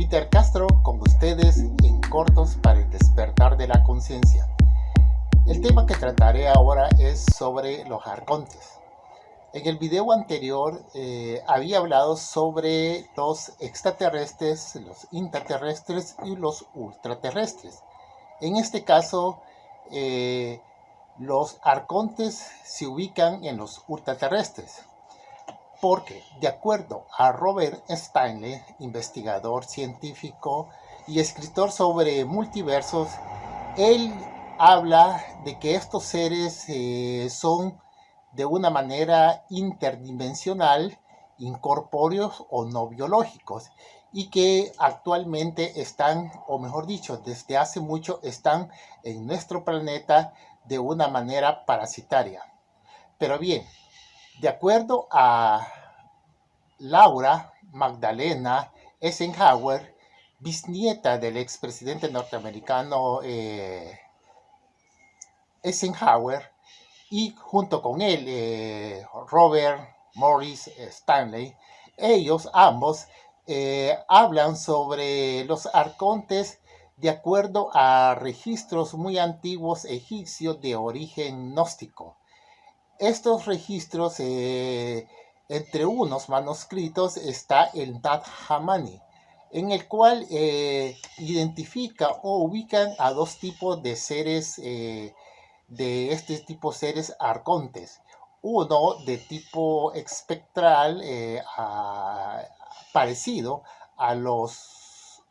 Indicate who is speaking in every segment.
Speaker 1: Peter Castro con ustedes en Cortos para el despertar de la conciencia. El tema que trataré ahora es sobre los arcontes. En el video anterior había hablado sobre los extraterrestres, los intraterrestres y los ultraterrestres. En este caso, los arcontes se ubican en los ultraterrestres. Porque, de acuerdo a Robert Stanley, investigador científico y escritor sobre multiversos, él habla de que estos seres son de una manera interdimensional, incorpóreos o no biológicos, y que actualmente están, o mejor dicho, desde hace mucho están en nuestro planeta de una manera parasitaria. Pero bien, de acuerdo a Laura Magdalena Eisenhower, bisnieta del expresidente norteamericano Eisenhower, y junto con él Robert Morris Stanley, ellos ambos hablan sobre los arcontes de acuerdo a registros muy antiguos egipcios de origen gnóstico. Estos registros, entre unos manuscritos, está el Nag Hammadi, en el cual identifica o ubican a dos tipos de seres, de este tipo de seres arcontes. Uno de tipo espectral, parecido a los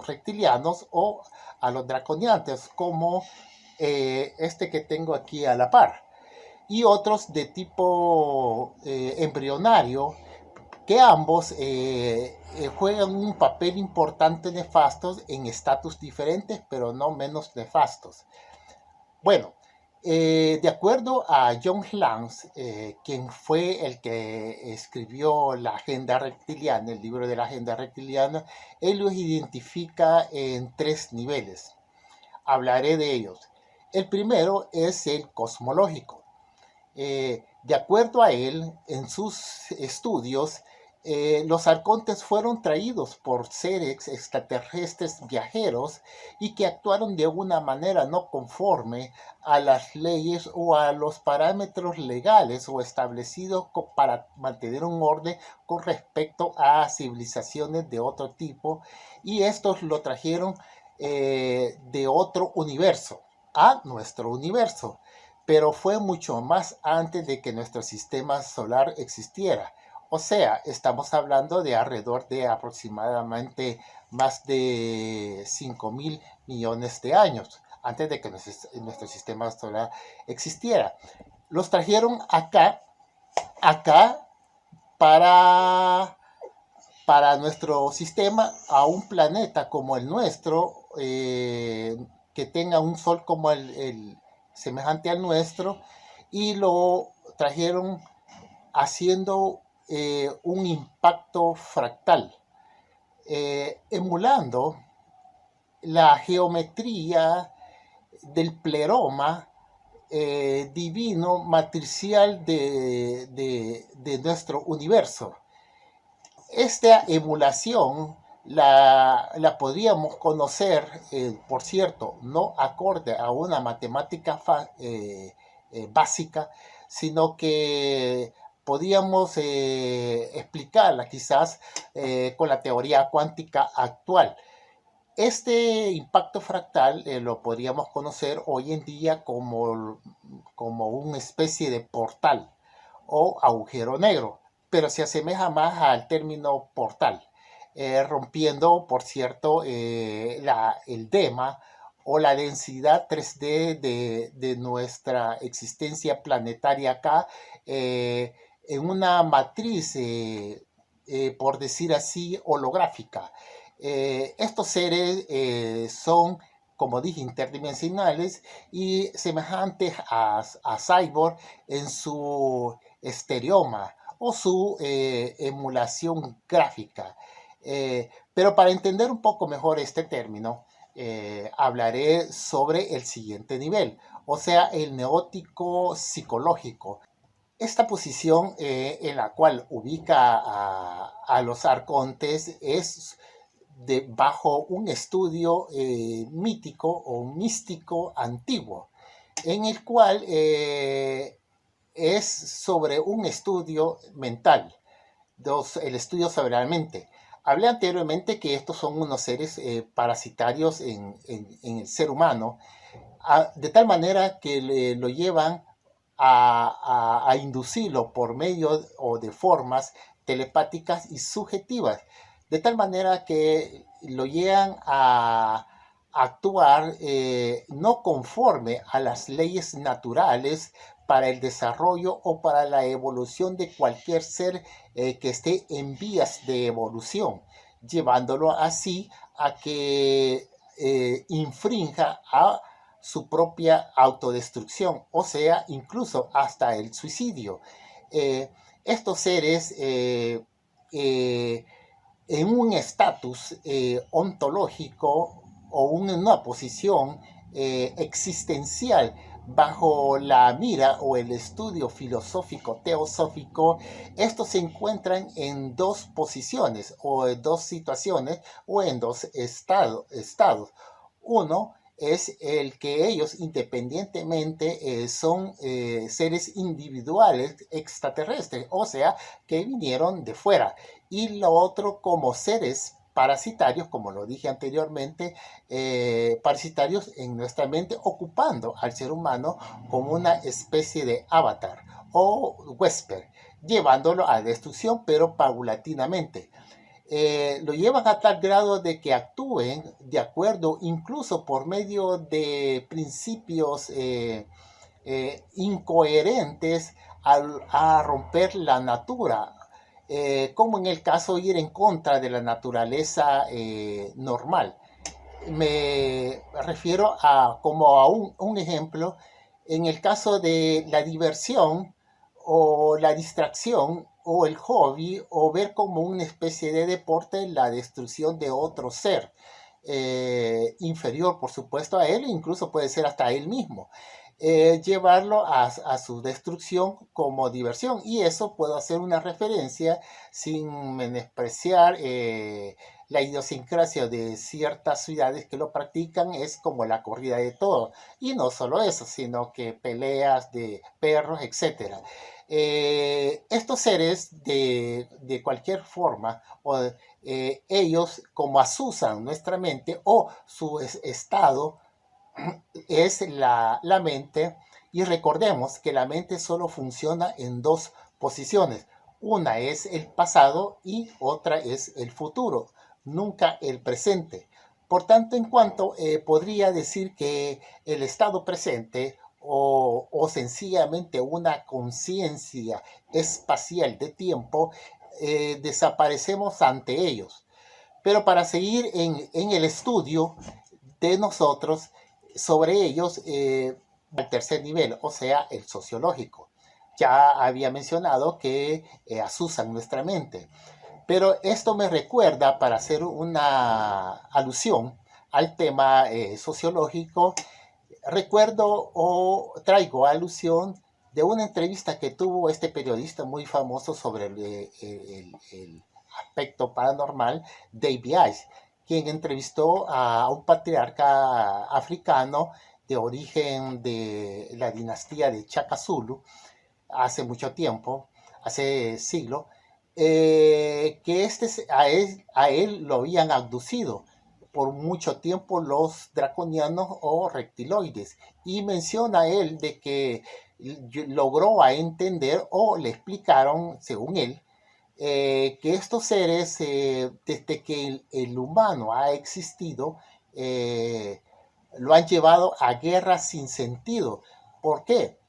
Speaker 1: reptilianos o a los draconiantes, como este que tengo aquí a la par, y otros de tipo embrionario, que ambos juegan un papel importante nefasto en estatus diferentes, pero no menos nefastos. Bueno, de acuerdo a John Lance, quien fue el que escribió la Agenda Reptiliana, el libro de la Agenda Reptiliana, él los identifica en tres niveles. Hablaré de ellos. El primero es el cosmológico. De acuerdo a él, en sus estudios, los arcontes fueron traídos por seres extraterrestres viajeros y que actuaron de una manera no conforme a las leyes o a los parámetros legales o establecidos para mantener un orden con respecto a civilizaciones de otro tipo, y estos lo trajeron de otro universo a nuestro universo, pero fue mucho más antes de que nuestro sistema solar existiera. O sea, estamos hablando de alrededor de aproximadamente más de 5.000 millones de años, antes de que nuestro sistema solar existiera. Los trajeron acá para nuestro sistema, a un planeta como el nuestro, que tenga un sol como el semejante al nuestro, y lo trajeron haciendo un impacto fractal, emulando la geometría del pleroma divino matricial de nuestro universo. Esta emulación la podríamos conocer, por cierto, no acorde a una matemática básica, sino que podíamos explicarla quizás con la teoría cuántica actual. Este impacto fractal lo podríamos conocer hoy en día como una especie de portal o agujero negro, pero se asemeja más al término portal, rompiendo, por cierto, el dema o la densidad 3D de nuestra existencia planetaria acá, en una matriz, por decir así, holográfica. Estos seres son, como dije, interdimensionales y semejantes a Cyborg en su estereoma o su emulación gráfica. Pero para entender un poco mejor este término, hablaré sobre el siguiente nivel, o sea, el neótico psicológico. Esta posición en la cual ubica a los arcontes es bajo un estudio mítico o místico antiguo, en el cual es sobre un estudio mental, el estudio sobre la mente. Hablé anteriormente que estos son unos seres parasitarios en el ser humano, de tal manera que lo llevan a inducirlo por medio o de formas telepáticas y subjetivas, de tal manera que lo llevan a actuar no conforme a las leyes naturales para el desarrollo o para la evolución de cualquier ser que esté en vías de evolución, llevándolo así a que infrinja a su propia autodestrucción, o sea, incluso hasta el suicidio. Estos seres en un estatus ontológico o una posición existencial bajo la mira o el estudio filosófico teosófico, estos se encuentran en dos posiciones o en dos situaciones o en dos estados. Uno es el que ellos independientemente son seres individuales extraterrestres, o sea, que vinieron de fuera. Y lo otro como seres parasitarios, como lo dije anteriormente, parasitarios en nuestra mente, ocupando al ser humano como una especie de avatar o huésped, llevándolo a destrucción, pero paulatinamente. Lo llevan a tal grado de que actúen de acuerdo, incluso por medio de principios incoherentes a romper la natura, como en el caso ir en contra de la naturaleza normal. Me refiero a como a un ejemplo, en el caso de la diversión o la distracción o el hobby o ver como una especie de deporte la destrucción de otro ser inferior, por supuesto, a él, incluso puede ser hasta él mismo. Llevarlo a su destrucción como diversión. Y eso puedo hacer una referencia sin menospreciar la idiosincrasia de ciertas ciudades que lo practican, es como la corrida de todo. Y no solo eso, sino que peleas de perros, etcétera. Estos seres de cualquier forma, o, ellos como asusan nuestra mente o su estado es la mente, y recordemos que la mente solo funciona en dos posiciones. Una es el pasado y otra es el futuro, nunca el presente. Por tanto, en cuanto podría decir que el estado presente o sencillamente una conciencia espacial de tiempo, desaparecemos ante ellos. Pero para seguir en el estudio de nosotros sobre ellos, al tercer nivel, o sea, el sociológico. Ya había mencionado que asusan nuestra mente, pero esto me recuerda, para hacer una alusión al tema sociológico, recuerdo o traigo alusión de una entrevista que tuvo este periodista muy famoso sobre el aspecto paranormal, David Icke, quien entrevistó a un patriarca africano de origen de la dinastía de Shaka Zulu hace mucho tiempo, hace siglos, que a él lo habían abducido por mucho tiempo los draconianos o reptiloides, y menciona él de que logró a entender o le explicaron, según él, que estos seres, desde que el humano ha existido, lo han llevado a guerras sin sentido. ¿Por qué?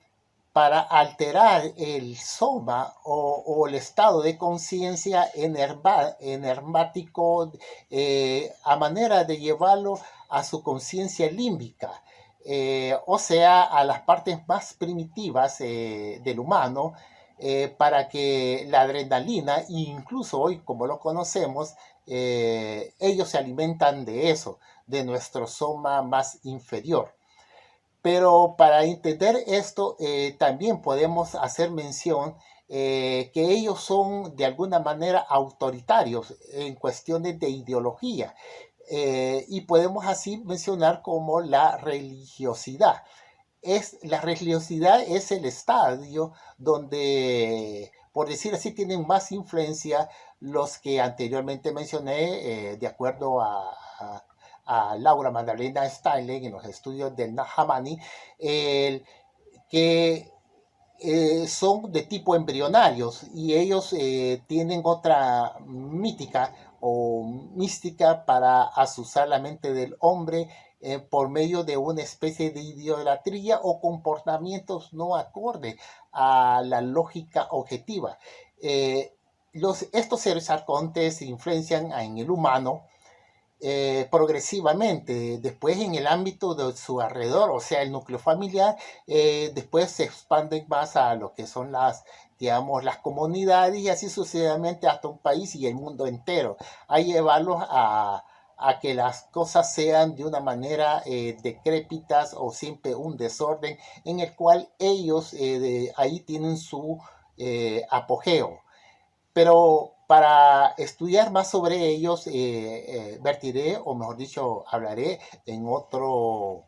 Speaker 1: Para alterar el soma o el estado de conciencia enermático, a manera de llevarlo a su conciencia límbica, o sea, a las partes más primitivas del humano, para que la adrenalina, incluso hoy como lo conocemos, ellos se alimentan de eso, de nuestro soma más inferior. Pero para entender esto, también podemos hacer mención que ellos son de alguna manera autoritarios en cuestiones de ideología. Y podemos así mencionar como la religiosidad. La religiosidad es el estadio donde, por decir así, tienen más influencia los que anteriormente mencioné, de acuerdo a Laura Magdalena Steinle en los estudios del Nahamani, que son de tipo embrionarios y ellos tienen otra mítica o mística para asusar la mente del hombre por medio de una especie de idolatría o comportamientos no acorde a la lógica objetiva. Estos seres arcontes influencian en el humano progresivamente, después en el ámbito de su alrededor, o sea, el núcleo familiar, después se expanden más a lo que son digamos, las comunidades y así sucesivamente hasta un país y el mundo entero, a llevarlos a que las cosas sean de una manera decrépitas o siempre un desorden en el cual ellos ahí tienen su apogeo. Pero para estudiar más sobre ellos, vertiré, o mejor dicho, hablaré en otro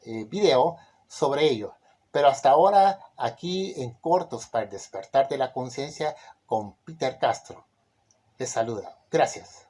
Speaker 1: video sobre ellos. Pero hasta ahora, aquí en Cortos para el despertar de la conciencia con Peter Castro. Les saluda. Gracias.